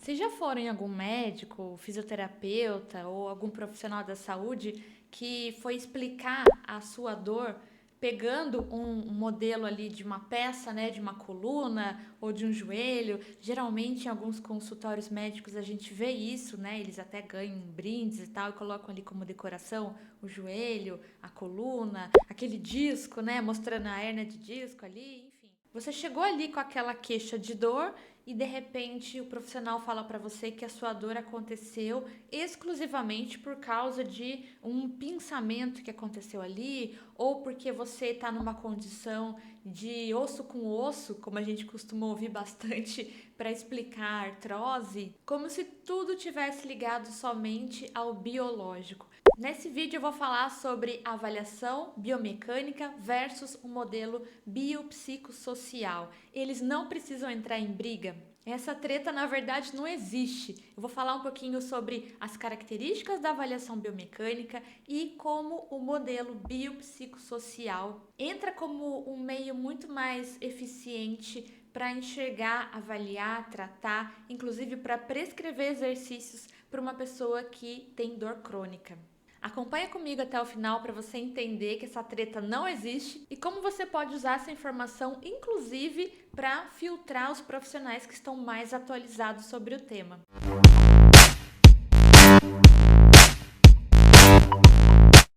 Vocês já foram em algum médico, fisioterapeuta ou algum profissional da saúde que foi explicar a sua dor pegando um modelo ali de uma peça, né, de uma coluna ou de um joelho? Geralmente em alguns consultórios médicos a gente vê isso, né? Eles até ganham brindes e tal e colocam ali como decoração o joelho, a coluna, aquele disco, né, mostrando a hérnia de disco ali, enfim. Você chegou ali com aquela queixa de dor e de repente o profissional fala para você que a sua dor aconteceu exclusivamente por causa de um pinçamento que aconteceu ali, ou porque você está numa condição de osso com osso, como a gente costuma ouvir bastante para explicar artrose, como se tudo tivesse ligado somente ao biológico. Nesse vídeo eu vou falar sobre avaliação biomecânica versus o modelo biopsicossocial. Eles não precisam entrar em briga. Essa treta, na verdade, não existe. Eu vou falar um pouquinho sobre as características da avaliação biomecânica e como o modelo biopsicossocial entra como um meio muito mais eficiente para enxergar, avaliar, tratar, inclusive para prescrever exercícios para uma pessoa que tem dor crônica. Acompanha comigo até o final para você entender que essa treta não existe e como você pode usar essa informação, inclusive, para filtrar os profissionais que estão mais atualizados sobre o tema.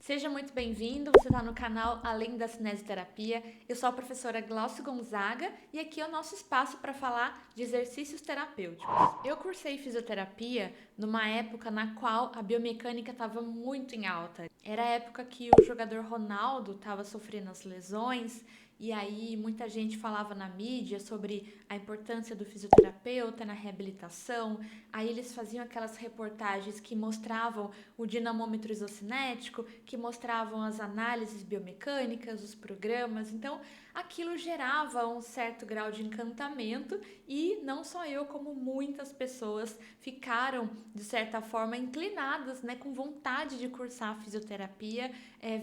Seja muito bem-vindo, você está no canal Além da Cinesioterapia. Eu sou a professora Glaucio Gonzaga e aqui é o nosso espaço para falar de exercícios terapêuticos. Eu cursei fisioterapia numa época na qual a biomecânica estava muito em alta. Era a época que o jogador Ronaldo estava sofrendo as lesões e aí muita gente falava na mídia sobre a importância do fisioterapeuta na reabilitação. Aí eles faziam aquelas reportagens que mostravam o dinamômetro isocinético, que mostravam as análises biomecânicas, os programas. Então, aquilo gerava um certo grau de encantamento e não só eu, como muitas pessoas ficaram, de certa forma, inclinadas, né, com vontade de cursar fisioterapia,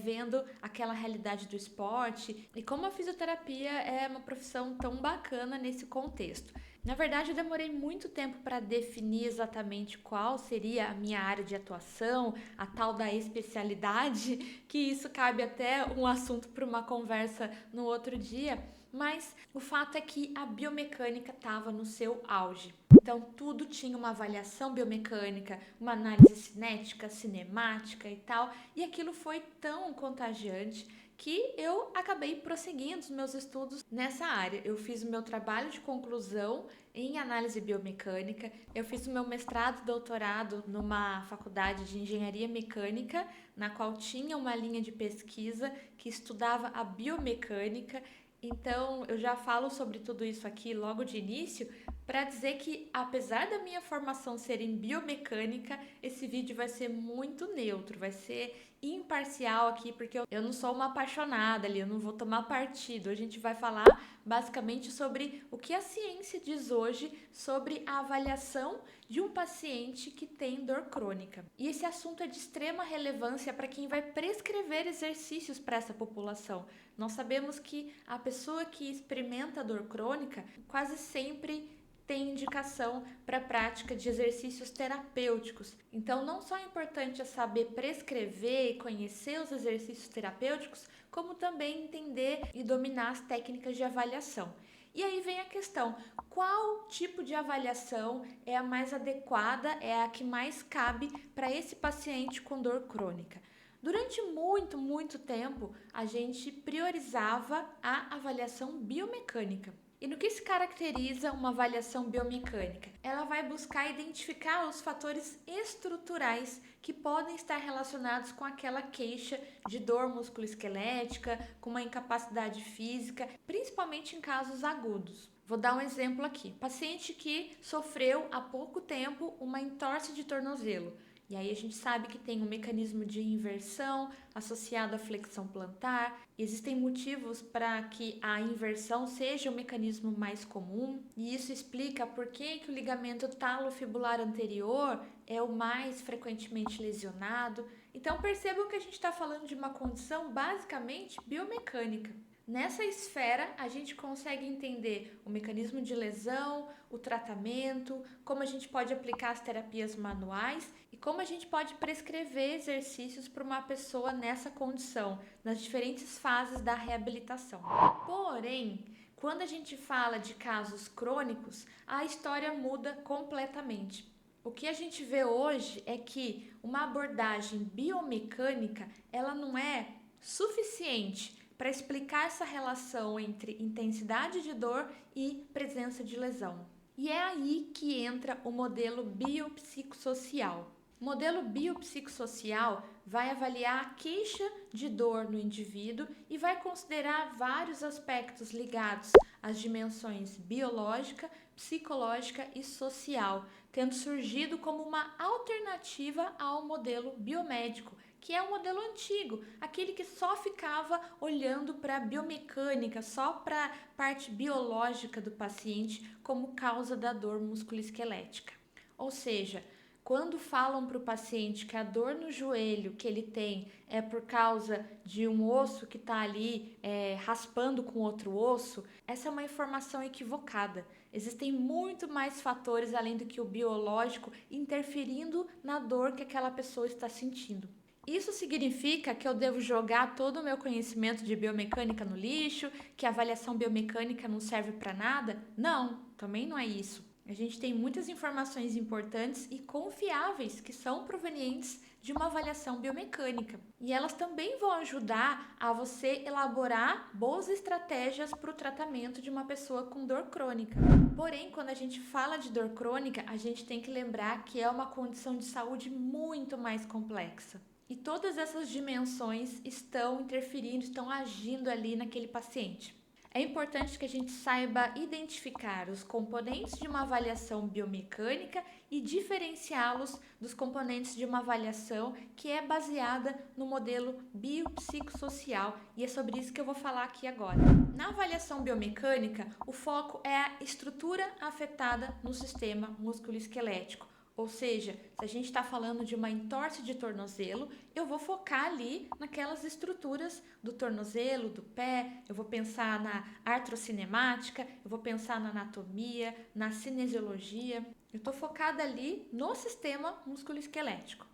vendo aquela realidade do esporte e como a fisioterapia é uma profissão tão bacana nesse contexto. Na verdade, eu demorei muito tempo para definir exatamente qual seria a minha área de atuação, a tal da especialidade, que isso cabe até um assunto para uma conversa no outro dia, mas o fato é que a biomecânica estava no seu auge. Então, tudo tinha uma avaliação biomecânica, uma análise cinética, cinemática e tal, e aquilo foi tão contagiante que eu acabei prosseguindo os meus estudos nessa área. Eu fiz o meu trabalho de conclusão em análise biomecânica, eu fiz o meu mestrado e doutorado numa faculdade de engenharia mecânica, na qual tinha uma linha de pesquisa que estudava a biomecânica. Então, eu já falo sobre tudo isso aqui logo de início, para dizer que, apesar da minha formação ser em biomecânica, esse vídeo vai ser muito neutro, vai ser imparcial aqui, porque eu não sou uma apaixonada ali, eu não vou tomar partido. A gente vai falar basicamente sobre o que a ciência diz hoje sobre a avaliação de um paciente que tem dor crônica. E esse assunto é de extrema relevância para quem vai prescrever exercícios para essa população. Nós sabemos que a pessoa que experimenta dor crônica quase sempre tem indicação para a prática de exercícios terapêuticos. Então, não só é importante saber prescrever e conhecer os exercícios terapêuticos, como também entender e dominar as técnicas de avaliação. E aí vem a questão, qual tipo de avaliação é a mais adequada, é a que mais cabe para esse paciente com dor crônica? Durante muito tempo, a gente priorizava a avaliação biomecânica. E no que se caracteriza uma avaliação biomecânica? Ela vai buscar identificar os fatores estruturais que podem estar relacionados com aquela queixa de dor musculoesquelética, com uma incapacidade física, principalmente em casos agudos. Vou dar um exemplo aqui. Paciente que sofreu há pouco tempo uma entorse de tornozelo. E aí a gente sabe que tem um mecanismo de inversão associado à flexão plantar. Existem motivos para que a inversão seja o mecanismo mais comum, e isso explica por que o ligamento talofibular anterior é o mais frequentemente lesionado. Então percebam que a gente está falando de uma condição basicamente biomecânica. Nessa esfera, a gente consegue entender o mecanismo de lesão, o tratamento, como a gente pode aplicar as terapias manuais e como a gente pode prescrever exercícios para uma pessoa nessa condição, nas diferentes fases da reabilitação. Porém, quando a gente fala de casos crônicos, a história muda completamente. O que a gente vê hoje é que uma abordagem biomecânica, ela não é suficiente para explicar essa relação entre intensidade de dor e presença de lesão. E é aí que entra o modelo biopsicossocial. O modelo biopsicossocial vai avaliar a queixa de dor no indivíduo e vai considerar vários aspectos ligados às dimensões biológica, psicológica e social, tendo surgido como uma alternativa ao modelo biomédico, que é o modelo antigo, aquele que só ficava olhando para a biomecânica, só para a parte biológica do paciente como causa da dor musculoesquelética. Ou seja, quando falam para o paciente que a dor no joelho que ele tem é por causa de um osso que está ali raspando com outro osso, essa é uma informação equivocada. Existem muito mais fatores além do que o biológico interferindo na dor que aquela pessoa está sentindo. Isso significa que eu devo jogar todo o meu conhecimento de biomecânica no lixo, que a avaliação biomecânica não serve para nada? Não, também não é isso. A gente tem muitas informações importantes e confiáveis que são provenientes de uma avaliação biomecânica. E elas também vão ajudar a você elaborar boas estratégias para o tratamento de uma pessoa com dor crônica. Porém, quando a gente fala de dor crônica, a gente tem que lembrar que é uma condição de saúde muito mais complexa. E todas essas dimensões estão interferindo, estão agindo ali naquele paciente. É importante que a gente saiba identificar os componentes de uma avaliação biomecânica e diferenciá-los dos componentes de uma avaliação que é baseada no modelo biopsicossocial, e é sobre isso que eu vou falar aqui agora. Na avaliação biomecânica, o foco é a estrutura afetada no sistema musculoesquelético. Ou seja, se a gente está falando de uma entorse de tornozelo, eu vou focar ali naquelas estruturas do tornozelo, do pé, eu vou pensar na artrocinemática, eu vou pensar na anatomia, na cinesiologia. Eu estou focada ali no sistema musculoesquelético.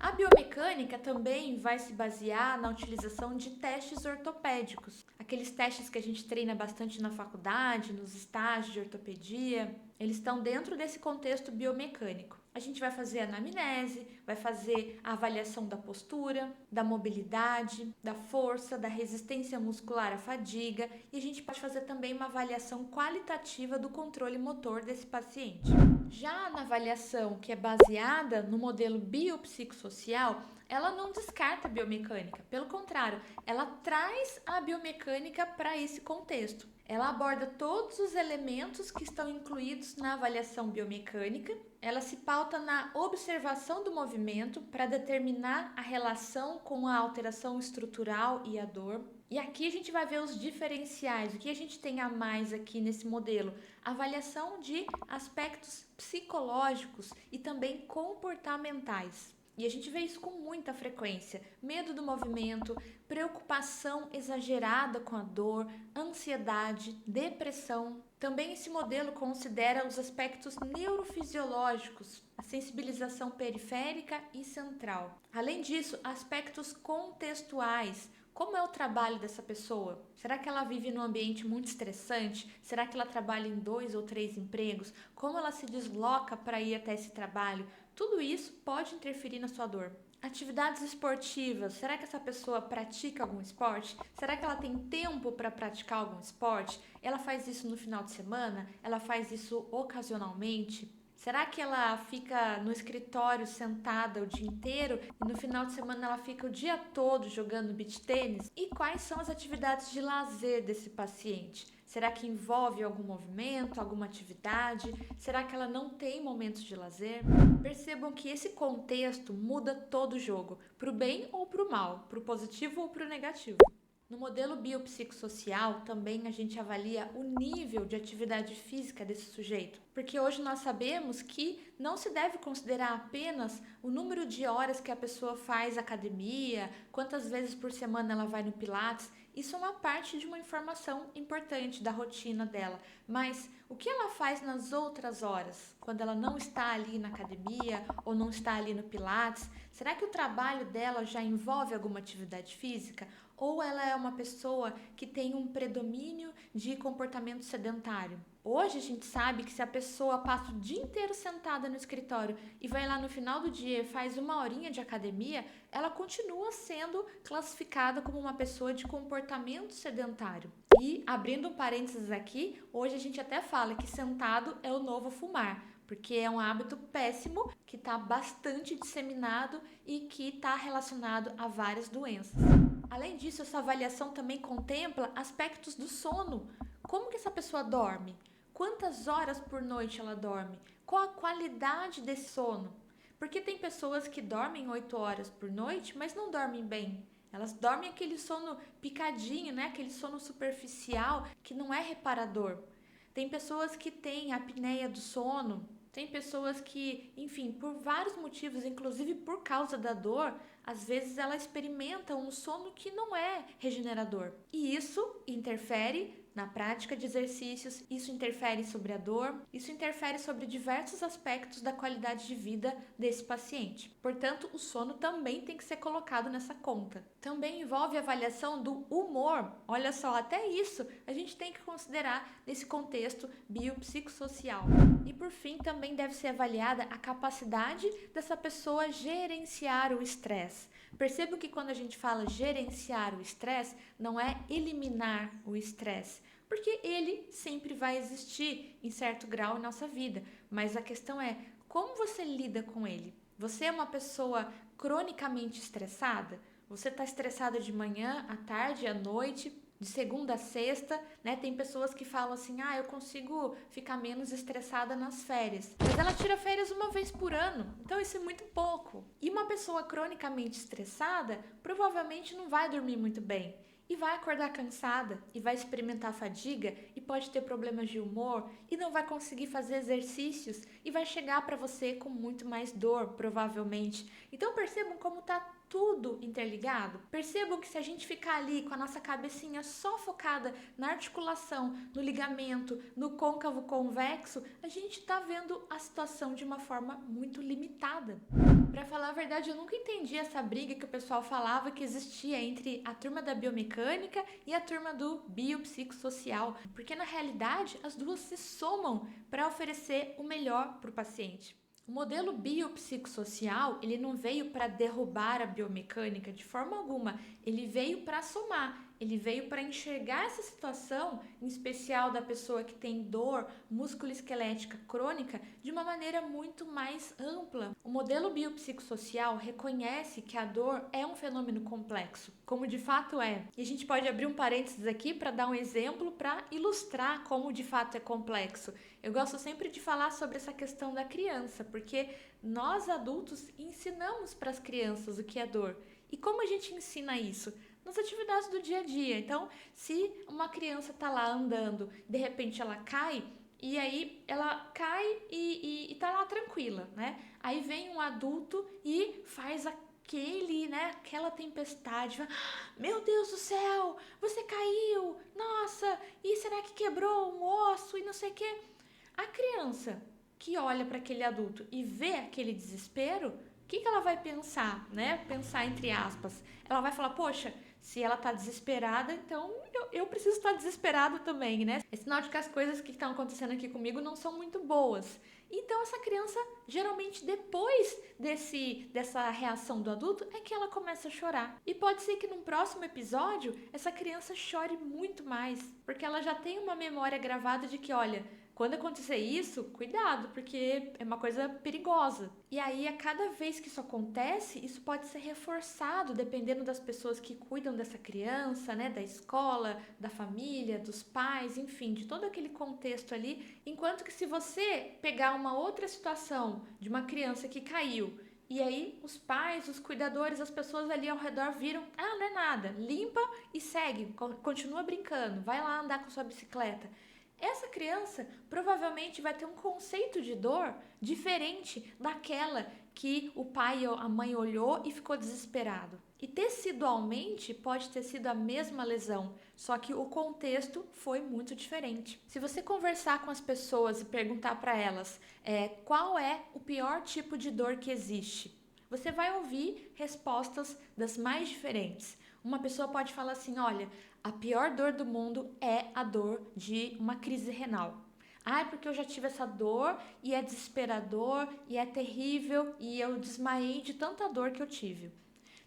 A biomecânica também vai se basear na utilização de testes ortopédicos, aqueles testes que a gente treina bastante na faculdade, nos estágios de ortopedia, eles estão dentro desse contexto biomecânico. A gente vai fazer anamnese, vai fazer a avaliação da postura, da mobilidade, da força, da resistência muscular à fadiga, e a gente pode fazer também uma avaliação qualitativa do controle motor desse paciente. Já na avaliação que é baseada no modelo biopsicossocial, ela não descarta a biomecânica, pelo contrário, ela traz a biomecânica para esse contexto. Ela aborda todos os elementos que estão incluídos na avaliação biomecânica, ela se pauta na observação do movimento para determinar a relação com a alteração estrutural e a dor. E aqui a gente vai ver os diferenciais, o que a gente tem a mais aqui nesse modelo. Avaliação de aspectos psicológicos e também comportamentais. E a gente vê isso com muita frequência. Medo do movimento, preocupação exagerada com a dor, ansiedade, depressão. Também esse modelo considera os aspectos neurofisiológicos, a sensibilização periférica e central. Além disso, aspectos contextuais. Como é o trabalho dessa pessoa? Será que ela vive num ambiente muito estressante? Será que ela trabalha em 2 ou 3 empregos? Como ela se desloca para ir até esse trabalho? Tudo isso pode interferir na sua dor. Atividades esportivas. Será que essa pessoa pratica algum esporte? Será que ela tem tempo para praticar algum esporte? Ela faz isso no final de semana? Ela faz isso ocasionalmente? Será que ela fica no escritório sentada o dia inteiro e no final de semana ela fica o dia todo jogando beach tênis? E quais são as atividades de lazer desse paciente? Será que envolve algum movimento, alguma atividade? Será que ela não tem momentos de lazer? Percebam que esse contexto muda todo o jogo, para o bem ou para o mal, para o positivo ou para o negativo. No modelo biopsicossocial, também a gente avalia o nível de atividade física desse sujeito, porque hoje nós sabemos que não se deve considerar apenas o número de horas que a pessoa faz academia, quantas vezes por semana ela vai no Pilates. Isso é uma parte de uma informação importante da rotina dela. Mas o que ela faz nas outras horas? Quando ela não está ali na academia ou não está ali no Pilates? Será que o trabalho dela já envolve alguma atividade física? Ou ela é uma pessoa que tem um predomínio de comportamento sedentário? Hoje a gente sabe que se a pessoa passa o dia inteiro sentada no escritório e vai lá no final do dia e faz uma horinha de academia, ela continua sendo classificada como uma pessoa de comportamento sedentário. E, abrindo um parênteses aqui, hoje a gente até fala que sentado é o novo fumar, porque é um hábito péssimo que está bastante disseminado e que está relacionado a várias doenças. Além disso, essa avaliação também contempla aspectos do sono. Como que essa pessoa dorme? Quantas horas por noite ela dorme? Qual a qualidade desse sono? Porque tem pessoas que dormem 8 horas por noite, mas não dormem bem. Elas dormem aquele sono picadinho, né? Aquele sono superficial que não é reparador. Tem pessoas que têm apneia do sono. Tem pessoas que, enfim, por vários motivos, inclusive por causa da dor, às vezes ela experimenta um sono que não é regenerador. E isso interfere na prática de exercícios, isso interfere sobre a dor, isso interfere sobre diversos aspectos da qualidade de vida desse paciente. Portanto, o sono também tem que ser colocado nessa conta. Também envolve a avaliação do humor. Olha só, até isso a gente tem que considerar nesse contexto biopsicossocial. E por fim, também deve ser avaliada a capacidade dessa pessoa gerenciar o estresse. Percebam que quando a gente fala gerenciar o estresse, não é eliminar o estresse, porque ele sempre vai existir em certo grau em nossa vida, mas a questão é como você lida com ele. Você é uma pessoa cronicamente estressada? Você está estressada de manhã, à tarde, à noite, de segunda a sexta, né? Tem pessoas que falam assim, eu consigo ficar menos estressada nas férias. Mas ela tira férias uma vez por ano, então isso é muito pouco. E uma pessoa cronicamente estressada provavelmente não vai dormir muito bem. E vai acordar cansada, e vai experimentar fadiga, e pode ter problemas de humor, e não vai conseguir fazer exercícios, e vai chegar para você com muito mais dor, provavelmente. Então percebam como tá tudo interligado. Percebam que se a gente ficar ali com a nossa cabecinha só focada na articulação, no ligamento, no côncavo convexo, a gente tá vendo a situação de uma forma muito limitada. Pra falar a verdade, eu nunca entendi essa briga que o pessoal falava que existia entre a turma da biomecânica e a turma do biopsicossocial, porque na realidade as duas se somam para oferecer o melhor para o paciente. O modelo biopsicossocial, ele não veio para derrubar a biomecânica de forma alguma, ele veio para somar. Ele veio para enxergar essa situação, em especial da pessoa que tem dor musculoesquelética crônica, de uma maneira muito mais ampla. O modelo biopsicossocial reconhece que a dor é um fenômeno complexo, como de fato é. E a gente pode abrir um parênteses aqui para dar um exemplo para ilustrar como de fato é complexo. Eu gosto sempre de falar sobre essa questão da criança, porque nós adultos ensinamos para as crianças o que é dor. E como a gente ensina isso? Nas atividades do dia a dia. Então, se uma criança está lá andando, de repente ela cai, e aí ela cai e tá lá tranquila, né? Aí vem um adulto e faz aquela tempestade. Meu Deus do céu, você caiu, nossa, e será que quebrou um osso e não sei o quê? A criança que olha para aquele adulto e vê aquele desespero, o que ela vai pensar, né? Pensar entre aspas. Ela vai falar, poxa, se ela tá desesperada, então eu preciso estar desesperado também, né? É sinal de que as coisas que estão acontecendo aqui comigo não são muito boas. Então essa criança, geralmente depois dessa reação do adulto, é que ela começa a chorar. E pode ser que num próximo episódio, essa criança chore muito mais, porque ela já tem uma memória gravada de que, olha, quando acontecer isso, cuidado, porque é uma coisa perigosa. E aí, a cada vez que isso acontece, isso pode ser reforçado, dependendo das pessoas que cuidam dessa criança, né? Da escola, da família, dos pais, enfim, de todo aquele contexto ali. Enquanto que se você pegar uma outra situação de uma criança que caiu, e aí os pais, os cuidadores, as pessoas ali ao redor viram, não é nada, limpa e segue, continua brincando, vai lá andar com sua bicicleta. essa criança provavelmente vai ter um conceito de dor diferente daquela que o pai ou a mãe olhou e ficou desesperado. E tecidualmente pode ter sido a mesma lesão, só que o contexto foi muito diferente. Se você conversar com as pessoas e perguntar para elas qual é o pior tipo de dor que existe, você vai ouvir respostas das mais diferentes. Uma pessoa pode falar assim: olha, a pior dor do mundo é a dor de uma crise renal. Ah, é porque eu já tive essa dor e é desesperador e é terrível e eu desmaiei de tanta dor que eu tive.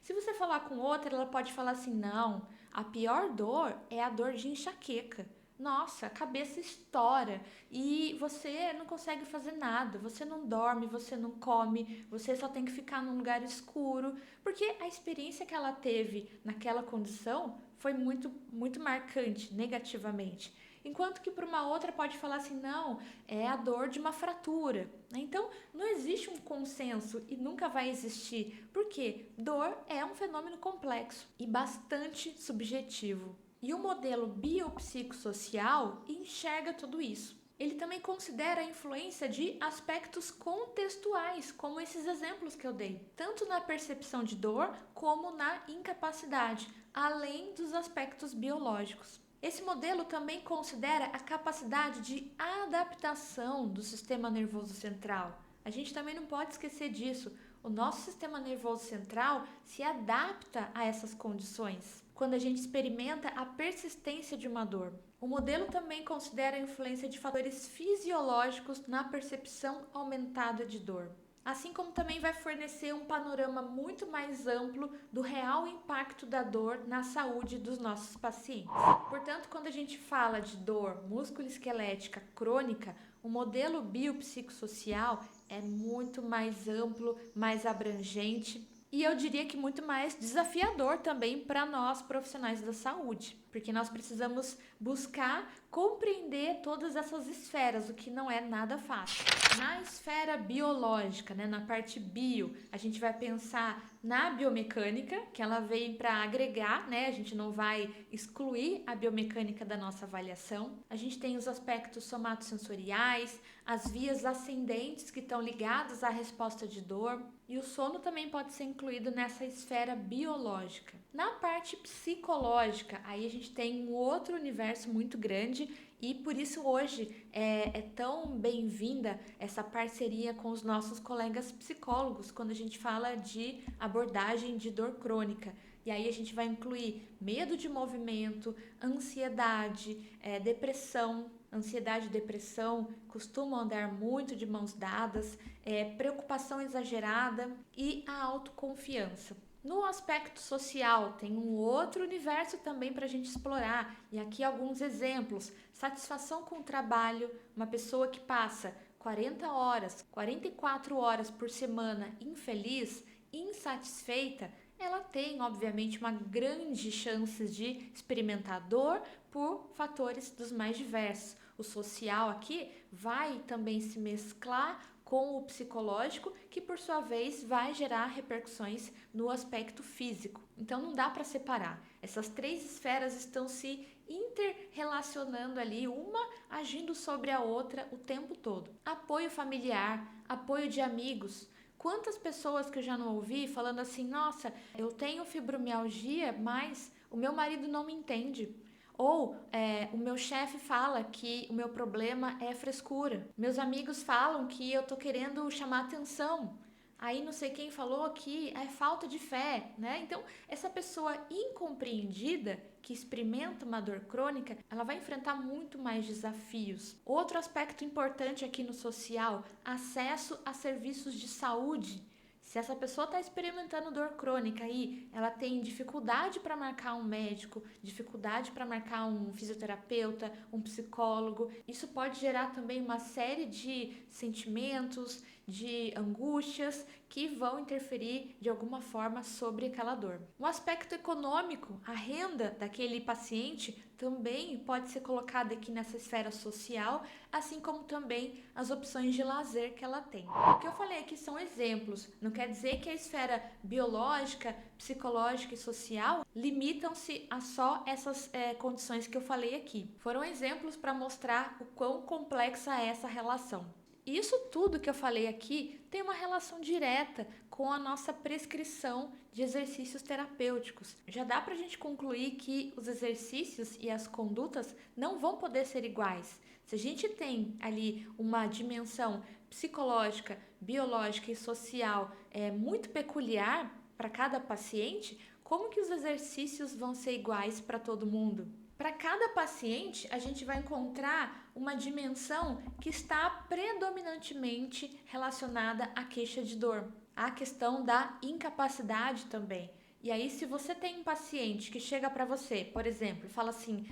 Se você falar com outra, ela pode falar assim: não, a pior dor é a dor de enxaqueca. Nossa, a cabeça estoura e você não consegue fazer nada, você não dorme, você não come, você só tem que ficar num lugar escuro, porque a experiência que ela teve naquela condição foi muito marcante negativamente. Enquanto que para uma outra pode falar assim: não, é a dor de uma fratura. Então, não existe um consenso e nunca vai existir, porque dor é um fenômeno complexo e bastante subjetivo. E o modelo biopsicossocial enxerga tudo isso. Ele também considera a influência de aspectos contextuais, como esses exemplos que eu dei, tanto na percepção de dor como na incapacidade, além dos aspectos biológicos. Esse modelo também considera a capacidade de adaptação do sistema nervoso central. A gente também não pode esquecer disso. O nosso sistema nervoso central se adapta a essas condições quando a gente experimenta a persistência de uma dor. O modelo também considera a influência de fatores fisiológicos na percepção aumentada de dor, assim como também vai fornecer um panorama muito mais amplo do real impacto da dor na saúde dos nossos pacientes. Portanto, quando a gente fala de dor musculoesquelética crônica, o modelo biopsicossocial é muito mais amplo, mais abrangente e eu diria que muito mais desafiador também para nós profissionais da saúde, porque nós precisamos buscar compreender todas essas esferas, o que não é nada fácil. Na esfera biológica, na parte bio, a gente vai pensar na biomecânica, que ela vem para agregar, a gente não vai excluir a biomecânica da nossa avaliação. A gente tem os aspectos somatosensoriais, as vias ascendentes que estão ligadas à resposta de dor, e o sono também pode ser incluído nessa esfera biológica. Na parte psicológica, aí a gente tem um outro universo muito grande e por isso hoje é tão bem-vinda essa parceria com os nossos colegas psicólogos quando a gente fala de abordagem de dor crônica. E aí a gente vai incluir medo de movimento, ansiedade, depressão. Ansiedade e depressão costumam andar muito de mãos dadas, preocupação exagerada e a autoconfiança. No aspecto social, tem um outro universo também para a gente explorar, e aqui alguns exemplos. Satisfação com o trabalho, uma pessoa que passa 40 horas, 44 horas por semana infeliz, insatisfeita, ela tem, obviamente, uma grande chance de experimentar dor por fatores dos mais diversos. O social aqui vai também se mesclar com o psicológico, que por sua vez vai gerar repercussões no aspecto físico. Então não dá para separar. Essas três esferas estão se interrelacionando ali, uma agindo sobre a outra o tempo todo. Apoio familiar, apoio de amigos. Quantas pessoas que eu já não ouvi falando assim: nossa, eu tenho fibromialgia, mas o meu marido não me entende. Ou o meu chefe fala que o meu problema é frescura. Meus amigos falam que eu tô querendo chamar atenção. Aí não sei quem falou que é falta de fé, Então, essa pessoa incompreendida que experimenta uma dor crônica, ela vai enfrentar muito mais desafios. Outro aspecto importante aqui no social, acesso a serviços de saúde. Se essa pessoa está experimentando dor crônica e ela tem dificuldade para marcar um médico, dificuldade para marcar um fisioterapeuta, um psicólogo, isso pode gerar também uma série de sentimentos, de angústias que vão interferir de alguma forma sobre aquela dor. O aspecto econômico, a renda daquele paciente também pode ser colocada aqui nessa esfera social, assim como também as opções de lazer que ela tem. O que eu falei aqui são exemplos, não quer dizer que a esfera biológica, psicológica e social limitam-se a só essas condições que eu falei aqui. Foram exemplos para mostrar o quão complexa é essa relação. Isso tudo que eu falei aqui tem uma relação direta com a nossa prescrição de exercícios terapêuticos. Já dá para a gente concluir que os exercícios e as condutas não vão poder ser iguais. Se a gente tem ali uma dimensão psicológica, biológica e social muito peculiar para cada paciente, como que os exercícios vão ser iguais para todo mundo? Para cada paciente, a gente vai encontrar uma dimensão que está predominantemente relacionada à queixa de dor, à questão da incapacidade também. E aí, se você tem um paciente que chega para você, por exemplo, e fala assim: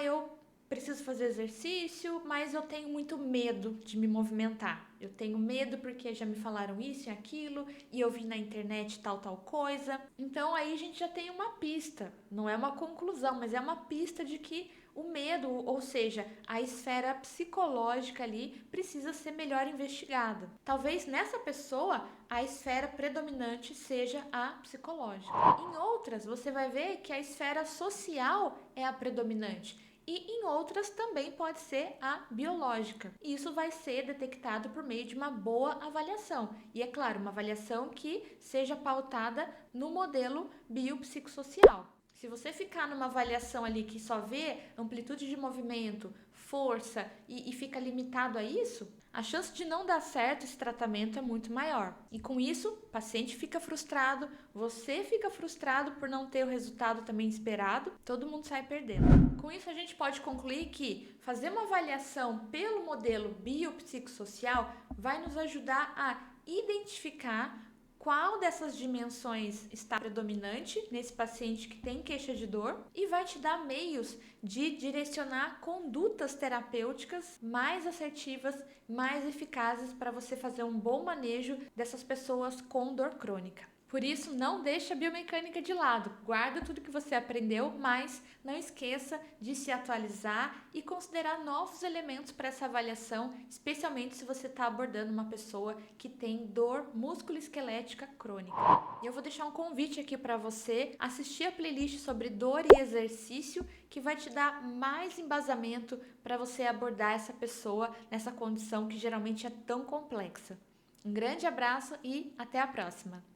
eu preciso fazer exercício, mas eu tenho muito medo de me movimentar. Eu tenho medo porque já me falaram isso e aquilo, e eu vi na internet tal coisa. Então aí a gente já tem uma pista, não é uma conclusão, mas é uma pista de que o medo, ou seja, a esfera psicológica ali precisa ser melhor investigada. Talvez nessa pessoa a esfera predominante seja a psicológica. Em outras, você vai ver que a esfera social é a predominante. E em outras também pode ser a biológica. E isso vai ser detectado por meio de uma boa avaliação. E é claro, uma avaliação que seja pautada no modelo biopsicossocial. Se você ficar numa avaliação ali que só vê amplitude de movimento, força e fica limitado a isso, a chance de não dar certo esse tratamento é muito maior. E com isso, o paciente fica frustrado, você fica frustrado por não ter o resultado também esperado, todo mundo sai perdendo. Com isso, a gente pode concluir que fazer uma avaliação pelo modelo biopsicossocial vai nos ajudar a identificar qual dessas dimensões está predominante nesse paciente que tem queixa de dor e vai te dar meios de direcionar condutas terapêuticas mais assertivas, mais eficazes para você fazer um bom manejo dessas pessoas com dor crônica. Por isso, não deixe a biomecânica de lado, guarda tudo que você aprendeu, mas não esqueça de se atualizar e considerar novos elementos para essa avaliação, especialmente se você está abordando uma pessoa que tem dor musculoesquelética crônica. E eu vou deixar um convite aqui para você assistir a playlist sobre dor e exercício, que vai te dar mais embasamento para você abordar essa pessoa nessa condição que geralmente é tão complexa. Um grande abraço e até a próxima!